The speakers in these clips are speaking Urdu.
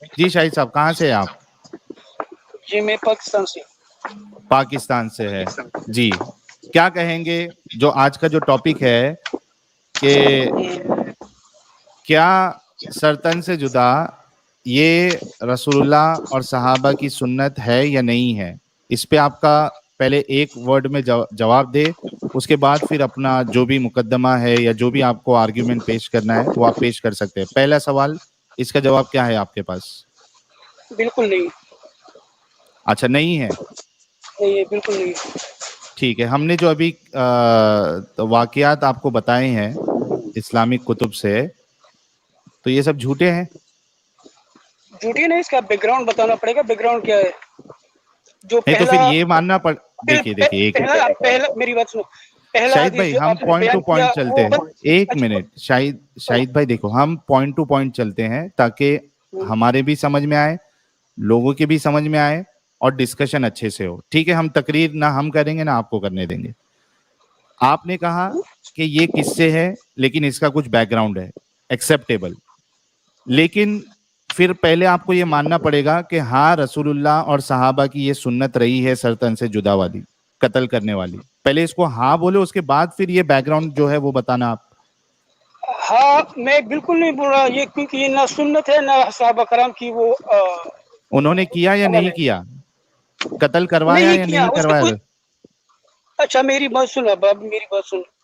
جی شاہد صاحب کہاں سے ہیں آپ؟ جی میں پاکستان سے. پاکستان سے ہے جی. کیا کہیں گے جو آج کا جو ٹاپک ہے کہ کیا سرطن سے جدا یہ رسول اللہ اور صحابہ کی سنت ہے یا نہیں ہے؟ اس پہ آپ کا پہلے ایک ورڈ میں جواب دے, اس کے بعد پھر اپنا جو بھی مقدمہ ہے یا جو بھی آپ کو آرگیومنٹ پیش کرنا ہے وہ آپ پیش کر سکتے ہیں. پہلا سوال, اس کا جواب کیا ہے آپ کے پاس؟ بالکل نہیں. اچھا نہیں ہے, نہیں بالکل نہیں. ٹھیک ہے. ہم نے جو ابھی واقعات آپ کو بتائے ہیں اسلامک کتب سے, تو یہ سب جھوٹے ہیں؟ جھوٹی نہیں, اس کا بیک گراؤنڈ بتانا پڑے گا. بیک گراؤنڈ کیا ہے جو نہیں تو پہلا پھر یہ ماننا دیکھیے ایک پہلا میری بات سنو. پہلا شاہد حدیث بھائی جو ہم آپ نے پوائنٹ ٹو بیان کیا پوائنٹ چلتے وہ ہیں. ایک اچھا منٹ شاہد بھائی, دیکھو ہم پوائنٹ ٹو پوائنٹ چلتے ہیں تاکہ ہمارے بھی سمجھ میں آئے, لوگوں کے بھی سمجھ میں آئے اور ڈسکشن اچھے سے ہو. ٹھیک ہے, ہم تقریر نہ ہم کریں گے نہ آپ کو کرنے دیں گے. آپ نے کہا کہ یہ کس سے ہے لیکن اس کا کچھ بیک گراؤنڈ ہے, ایکسیپٹیبل, لیکن پھر پہلے آپ کو یہ ماننا پڑے گا کہ ہاں رسول اللہ اور صحابہ کی یہ سنت رہی ہے سرطن سے جدا والی, قتل کرنے والی. پہلے اس کو ہاں بولے, اس کے بعد پھر یہ بیک گراؤنڈ جو ہے وہ بتانا آپ. ہاں میں بالکل نہیں بول رہا یہ, کیونکہ یہ نہ سنت ہے نہ صحابہ کرام کی وہ انہوں نے کیا یا عمل نہیں ہے. کیا, قتل کروایا نہیں یا کیا نہیں اس کا کروایا؟ کوئی. اچھا میری بات سن اب میری بات سن. ہاں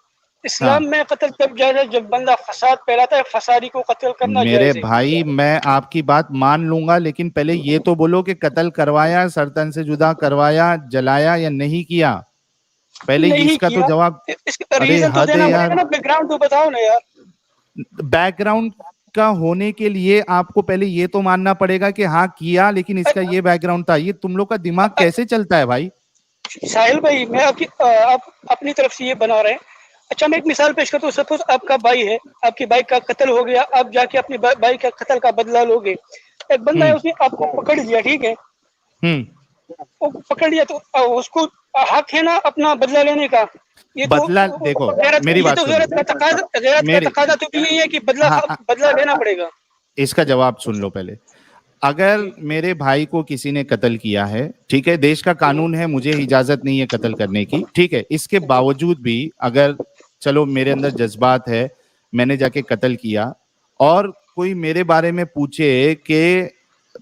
اسلام میں قتل تب جائز ہے جب بندہ فساد پھیلاتا ہے, فسادی کو قتل کرنا میرے جائز ہے. بھائی میں آپ کی بات مان لوں گا, لیکن پہلے یہ تو بولو کہ قتل کروایا, سرطن سے جدا کروایا, جلایا یا نہیں کیا, پہلے اس نہیں کا تو کیا, جواب. اس کا ارے ریزن تو حد ہے دینا پڑے یار, گا نا, بیک گراؤنڈ تو بتاؤ نا یار. بیک گراؤنڈ کا ہونے کے لیے آپ کو پہلے یہ تو ماننا پڑے گا کہ ہاں کیا, لیکن اس کا یہ بیک گراؤنڈ تھا. یہ تم لوگ کا دماغ کیسے چلتا ہے بھائی؟ ساحل بھائی میں آپ اپنی طرف سے یہ بنا رہے ہیں. اچھا میں ایک مثال پیش کرتا ہوں. سپوز آپ کا بھائی ہے, آپ کی بھائی کا قتل ہو گیا, آپ جا کے اپنے بھائی کا قتل کا بدلہ لو گے. ایک بندہ ہے اس نے آپ کو پکڑ لیا, ٹھیک ہے, وہ پکڑ لیا تو اس کو حق ہے نا اپنا بدلہ لینے کا. یہ تو بدلہ دیکھو میری بات سنو, غیرت کا میرے تقاضا تو یہی ہے کہ ہاں بدلہ لینا پڑے گا. اس کا جواب سن لو پہلے. اگر جی میرے بھائی کو کسی نے قتل کیا ہے, ٹھیک ہے, دیش کا قانون ہے, مجھے اجازت نہیں ہے قتل کرنے کی, ٹھیک ہے, اس کے باوجود بھی اگر چلو میرے اندر جذبات ہے, میں نے جا کے قتل کیا, اور کوئی میرے بارے میں پوچھے کہ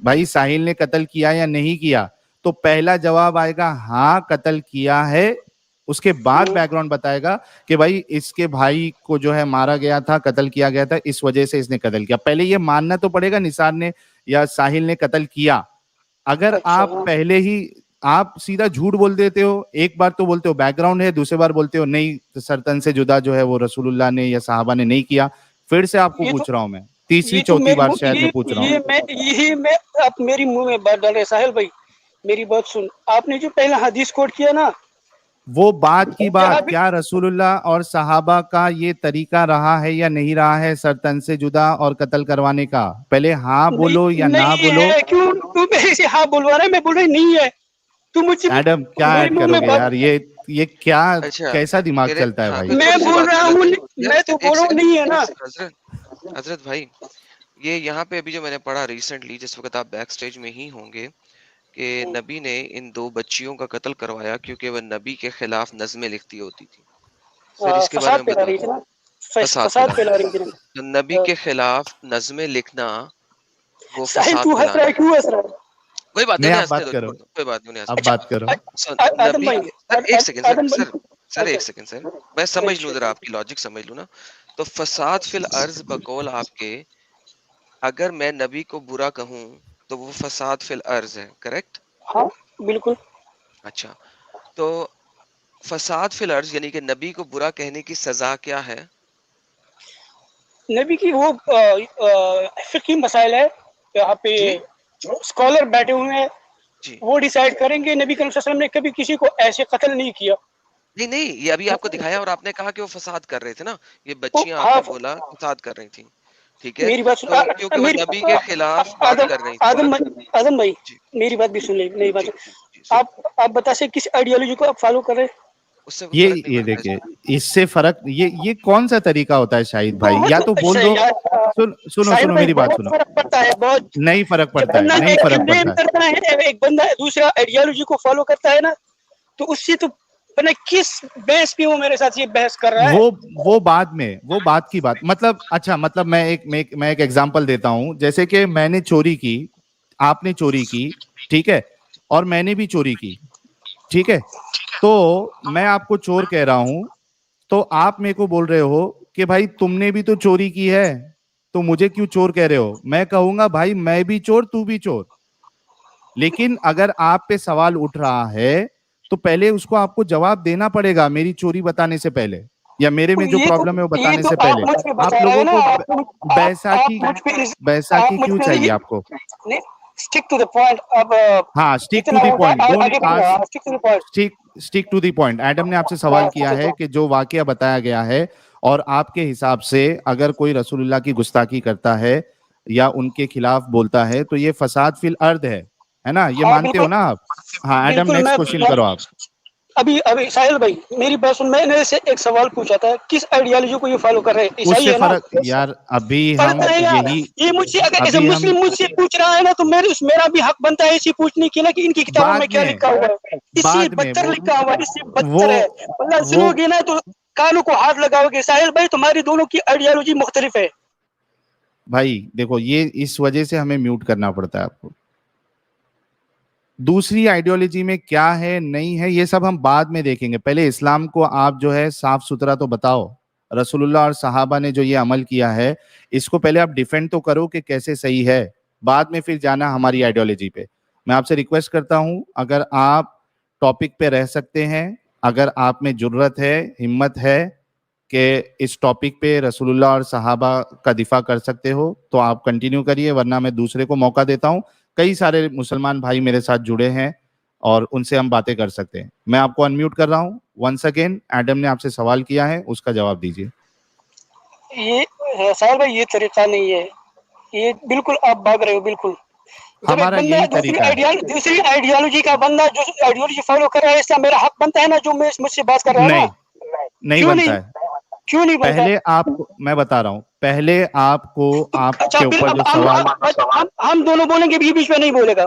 بھائی ساحل نے قتل کیا یا نہیں کیا, تو پہلا جواب آئے گا ہاں قتل کیا ہے. اس کے بعد بیک گراؤنڈ بتائے گا کہ بھائی اس کے بھائی کو جو ہے مارا گیا تھا, قتل کیا گیا تھا, اس وجہ سے اس نے قتل کیا. پہلے یہ ماننا تو پڑے گا نثار نے یا ساحل نے قتل کیا. اگر اچھا آپ پہلے ہی آپ سیدھا جھوٹ بول دیتے ہو, ایک بار تو بولتے ہو بیک گراؤنڈ ہے, دوسری بار بولتے ہو نہیں سرطن سے جدا جو ہے وہ رسول اللہ نے یا صحابہ نے نہیں کیا, پھر سے آپ کو یہ تو پوچھ رہا ہوں میں, تیسری یہ تو چوتھی بار شاید میں پوچھ رہا ہوں. یہی میں آپ میری منہ میں بات ڈال رہے. ساحل بھائی میری بات سن, آپ نے جو پہلا حدیث کوٹ کیا نا, وہ بات کی جہاں بات, بھی کیا رسول اللہ اور صحابہ کا یہ طریقہ رہا ہے یا نہیں رہا ہے سرطن سے جدا اور قتل کروانے کا؟ پہلے ہاں بولو یا نہ نہیں بولو. ہے, کیوں تو میرے سے ہاں بلوا رہا ہے, میں بول رہی نہیں ہے. تو مجھ سے ایڈم کیا میرے ایڈ منہ کرو میں گے بات, یار, یہ کیا اچھا کیسا دماغ میرے چلتا ہے ہاں بھائی؟ بالکل میں صحیح بول بات رہا بولا. ہوں, یار میں تو ایک بول رہا ہوں نہیں ہے نا. حضرت بھائی, یہ یہاں پہ ابھی جو میں نے پڑھا ریسنٹلی, جس وقت آپ بیک سٹیج میں ہی ہوں گے, کہ نبی نے ان 2 بچیوں کا قتل کروایا کیونکہ وہ نبی کے خلاف نظمیں لکھتی ہوتی تھی. سر اس کے بارے فساد میں پھیلا بتا رہی دیں. تھی نا, فساد فساد پھیلا رہی تھی نا. تو نبی کے خلاف نظمیں لکھنا وہ ساحل فساد تو ہنس رہا پھیلانا ہے, ہے. کیوں ہنس رہا ہے؟ کوئی بات نہیں نہیں آپ ہنسنے بات دو, کرو, چھوڑ دو, کوئی بات نہیں اب ہنسنے بات کرو. دو. آدم نبی بھائی, سر ایک سیکنڈ آدم سر بھائی, سر اچھا ایک سیکنڈ سر, میں سمجھ لوں اچھا ذرا, آپ کی لاجک سمجھ لوں نا. تو فساد فی الارض بقول آپ کے, اگر میں نبی کو برا کہوں تو وہ فساد فی الارض ہے, کریکٹ؟ ہاں بالکل. اچھا, تو فساد فی الارض یعنی کہ نبی کو برا کہنے کی سزا کیا ہے؟ نبی کی وہ فقہی مسائل ہے, یہاں پہ جی اسکالر بیٹھے ہوئے ہیں, جی وہ ڈیسائیڈ کریں گے. نبی کریم صلی اللہ علیہ وسلم نے کبھی کسی کو ایسے قتل نہیں کیا. نہیں, یہ ابھی آپ کو دکھایا اور آپ نے کہا کہ وہ فساد کر رہے تھے نا, یہ بچیاں آپ ہاں نے بولا فساد کر رہی تھیں, ٹھیک ہے, میری بات تو کیونکہ وہ نبی کے خلاف بات کر رہی تھی. آدم بھائی جی میری بات بھی سن لیں, میری بات. جی جی جی سر. آپ بتا سکتے کس آئیڈیالوجی کو آپ فالو کر رہے ہیں؟ اس سے کوئی فرق نہیں یہ پڑتا ہے دیکھیے اس سے فرق یہ کون سا طریقہ ہوتا ہے شاہد بھائی؟ یا تو بول دو سنو ساحل سنو بھائی میری بات بہت سنو. فرق پڑتا ہے، بہت. نہیں فرق جب پڑتا ہے, بندہ نہیں ایک فرق کنڈیم پڑتا ہے. کرتا ہے، ایک بندہ دوسرا آئیڈیالوجی کو فالو کرتا ہے نا، تو اس سے تو پتہ کس بحث پہ وہ میرے ساتھ یہ بحث کر رہا ہے. وہ بعد میں وہ بات کی بات مطلب اچھا مطلب میں ایک ایگزامپل دیتا ہوں. جیسے کہ میں نے چوری کی, آپ نے چوری کی, ٹھیک ہے, اور میں نے بھی چوری کی, ٹھیک ہے, تو میں آپ کو چور کہہ رہا ہوں, تو آپ میرے کو بول رہے ہو کہ بھائی تم نے بھی تو چوری کی ہے تو مجھے کیوں چور کہہ رہے ہو. میں کہوں گا بھائی میں بھی چور تو بھی چور. لیکن اگر آپ پہ سوال اٹھ رہا ہے تو پہلے اس کو آپ کو جواب دینا پڑے گا میری چوری بتانے سے پہلے, یا میرے میں جو پرابلم ہے وہ بتانے سے پہلے. آپ مجھ پہ آپ بتا رہے ہیں لوگوں نا، کو بیساکھی کیوں چاہیے آپ کو؟ Stick to the point. اب ہاں اسٹک ٹو جتنا دی ہو پوائنٹ, جائے ڈونٹ آگے بڑھ رہا، stick to the point. Stick to the point. Adam نے آپ سے سوال کیا ہے کہ جو واقعہ بتایا گیا ہے اور آپ کے حساب سے اگر کوئی رسول اللہ کی گستاخی کرتا ہے یا ان کے خلاف بولتا ہے تو یہ فساد فی الارض ہے نا, یہ ہاں مانتے ہو نا آپ؟ ہاں ایڈم بالکل. نیکسٹ کوشچن کرو آپ. ابھی ساحل بھائی میری بات سن، میں نے سے ایک سوال پوچھا تھا کس آئیڈیالوجی کو یہ فالو کر رہے ہیں؟ اس عیسائی سے ہے نا؟ فرق یار ابھی ہم پڑھتا ہے یار. یہی یہ مجھ سے اگر ایسے ابھی ہم مسلم مجھ سے پوچھ رہا ہے نا تو میرا بھی حق بنتا ہے ایسی پوچھنے کی نا کہ ان کی کتابوں میں کیا لکھا ہوا ہے. اس سے بعد میں بدتر لکھا ہوا ہے، اس سے بدتر وہ ہے. اللہ وہ سنو گے نا تو کانوں کو ہاتھ لگاؤ گے. ساحل بھائی تمہاری دونوں کی آئیڈیالوجی مختلف ہے. بھائی دیکھو یہ اس وجہ سے ہمیں میوٹ کرنا پڑتا ہے آپ کو. دوسری آئیڈیالوجی میں کیا ہے نہیں ہے یہ سب ہم بعد میں دیکھیں گے. پہلے اسلام کو آپ جو ہے صاف ستھرا تو بتاؤ. رسول اللہ اور صحابہ نے جو یہ عمل کیا ہے اس کو پہلے آپ ڈیفینڈ تو کرو کہ کیسے صحیح ہے, بعد میں پھر جانا ہماری آئیڈیالوجی پہ. میں آپ سے ریکویسٹ کرتا ہوں اگر آپ ٹاپک پہ رہ سکتے ہیں, اگر آپ میں جرت ہے, ہمت ہے کہ اس ٹاپک پہ رسول اللہ اور صحابہ کا دفاع کر سکتے ہو تو آپ کنٹینیو کریے, ورنہ میں دوسرے کو موقع دیتا ہوں. کئی سارے مسلمان بھائی میرے ساتھ جڑے ہیں اور ان سے ہم باتیں کر سکتے ہیں. میں آپ کو انمیوٹ کر رہا ہوں. ونس اگین ایڈم نے آپ سے سوال کیا ہے, اس کا جواب دیجیے. یہ ساحل بھائی یہ طریقہ نہیں ہے, یہ بالکل آپ بھاگ رہے ہو. بالکل جب ایک ہمارا بندہ یہی طریقہ ہے. دوسری آئیڈیالوجی کا بندہ جو آئیڈیالوجی فالو کر رہا ہے اس کا میرا حق بنتا ہے نا جو مجھ سے بات کر رہا ہے نا. نہیں کیوں بنتا نہیں؟ ہے. کیوں نہیں بنتا؟ پہلے آپ کو میں بتا رہا ہوں, پہلے آپ کو آپ اچھا کے پھر اوپر جو سوال ہم دونوں بولیں گے, بیچ میں نہیں بولے گا.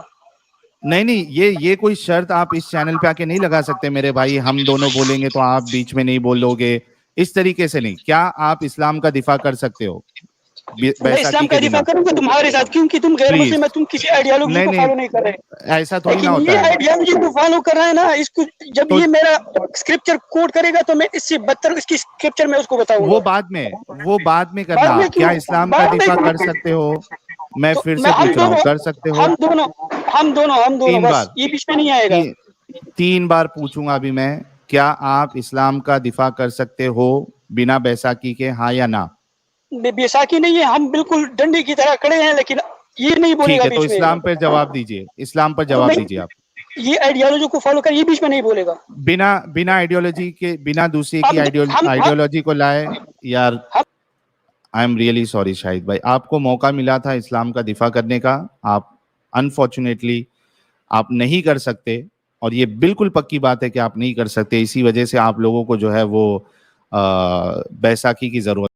نہیں یہ کوئی شرط آپ اس چینل پہ آ کے نہیں لگا سکتے میرے بھائی. ہم دونوں بولیں گے تو آپ بیچ میں نہیں بولو گے, اس طریقے سے نہیں. کیا آپ اسلام کا دفاع کر سکتے ہو میں بیساکھی اسلام کے کا دفاع دنوں؟ کروں گا تمہارے ساتھ, کیونکہ تم غیر مسلم ہے, پلیز. تم کسی آئیڈیالوجی کو فالو نہیں کر رہے. ایسا تھوڑی نہ لیکن ہوتا یہ ہے. آئیڈیالوجی کو فالو کر رہا ہے نا, اس کو جب تو یہ میرا اسکرپچر کوٹ کرے گا تو میں اس سے بدتر اس کی اسکرپچر میں اس کو بتاؤں وہ گا. بعد میں بعد کرنا. میں آپ کیا کیوں؟ اسلام کا بعد میں دفاع کر کیوں؟ سکتے ہو؟ میں تو پھر سے پوچھ رہا ہوں, کر سکتے ہو؟ ہم دونوں 3 بار بس, یہ بیچ میں نہیں آئے گا. 3 بار پوچھوں گا ابھی میں, کیا آپ اسلام کا دفاع کر سکتے ہو بنا بیساکھی کے, ہاں یا نہ؟ بیساکھی نہیں ہے, ہم بالکل ڈنڈی کی طرح کھڑے ہیں, لیکن یہ نہیں بولے ٹھیک گا ہے, تو بیچ میں. اسلام پر جواب دیجیے. اسلام پر تو میں جواب دیجیے آپ. یہ آئیڈیالوجی کو فالو کر, یہ بیچ میں نہیں بولے گا. بنا آئیڈیالوجی کے, بنا دوسرے کی ہم آئیڈیالوجی کو لائے یار. آئی ایم ریئلی سوری شاہد بھائی, آپ کو موقع ملا تھا اسلام کا دفاع کرنے کا, آپ انفارچونیٹلی آپ نہیں کر سکتے, اور یہ بالکل پکی بات ہے کہ آپ نہیں کر سکتے. اسی وجہ سے آپ لوگوں کو جو ہے وہ بیساکھی کی ضرورت